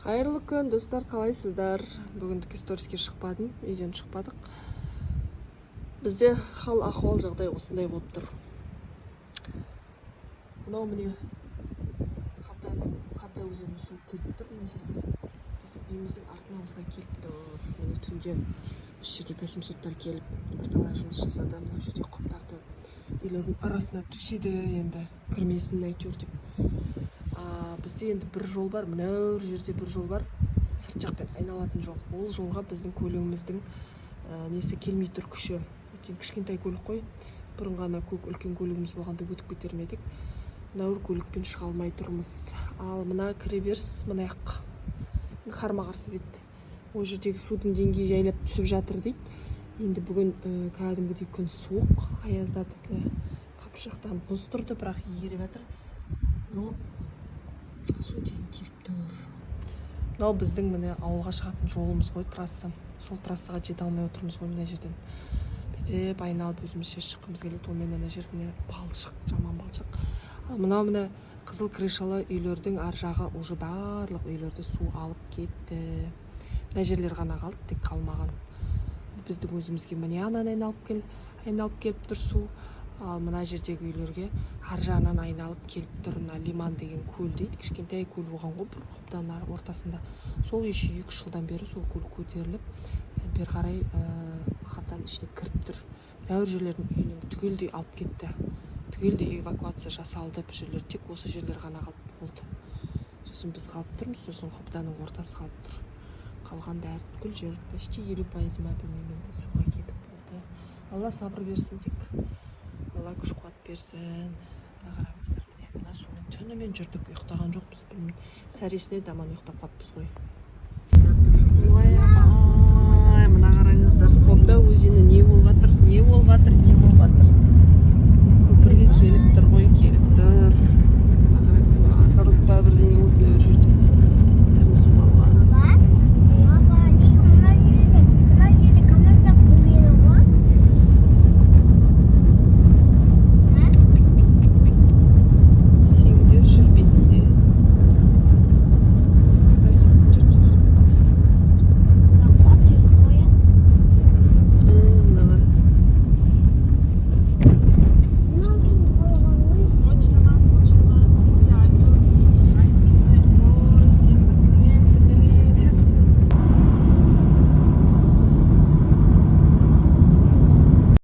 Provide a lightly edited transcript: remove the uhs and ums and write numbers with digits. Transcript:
Қайырлы күн, достар, қалайсыздар? Бүгіндік сториске шықпадым, видеоны шықпадық. Бізде хал ахуал жағдай осындай болып тұр. Мынау міне қабда өзенінің су келіп тұр мына жерге. Біздің үйіміздің артына осылай келіп тұр. Міне түнде осы жерде космосоттар келіп бірталай жұмыс жасады. Мына жерде құмдарды үйлердің арасына төседі, енді кірмесін әйтеуір деп. Бізде енді бір жол бар, мынау жерде бір жол бар, сырт жақпен айналатын жол. Ол жолға біздің көлігіміздің несі келмей тұр, күші. Өйткені кішкентай көлік қой, бұрын ғана үлкен көлігіміз болғанда өтіп кетер ме едік. Мынау көлікпен шыға алмай тұрмыз. Ал мына кіреберіс мына жақ қарама-қарсы бет. Ол жердегі судың деңгейі жайлап түсіп жатыр дейді. Енді бүгін кәдімгідей күн суық, аяздатып, қапшықтан мұз тұрды, бірақ еріп жатыр. Су дейін келіп тұр. Мынау біздің міне ауылға шығатын жолымыз ғой, трасса. Сол трассаға жете алмай отырмыз ғой мына жерден. Бетеп айналып өзімізше шыққымыз келеді. Онымен ана жер міне балшық, жаман балшық. Ал мынау міне қызыл крышалы үйлердің ар жағы уже барлық үйлерді су алып кетті. Мына жерлер ғана қалды, тек қалмаған. Біздің өзімізге міне анан айналып келіп тұр су. Ал мына жердегі үйлерге ар жағынан айналып келіп тұр. Лиман деген көл дейді. Кішкентай көл болған ғой, бір құбдан ортасында. Сол еще 2 жылдан бері сол көл көтеріліп, бер қарай қабдан ішіне кіріп тұр. Бәуір жерлердің үйінің түгелдей алып кетті. Түгелдей эвакуация жасалды. Бір жерлер тек осы жерлер ғана қалып болды. Сосын біз қалып тұрмыз, сосын құбданың ортасы қалып тұр. Қалған бәрі түгел жер, почти 50% ма білмеймін, енді суға кетіп болды. Алла сабыр берсін тек. Алла күш қуат берсін. Мына қараңыздар, міне мына сумен түнімен жүрдік, ұйықтаған жоқпыз, білмеймін. Сәресіне даман ұйықтап қаппыз ғой. Ой, мына қараңыздар, Қобда өзені не болып жатыр? Көпірге келіп тұр ғой, келіп тұр.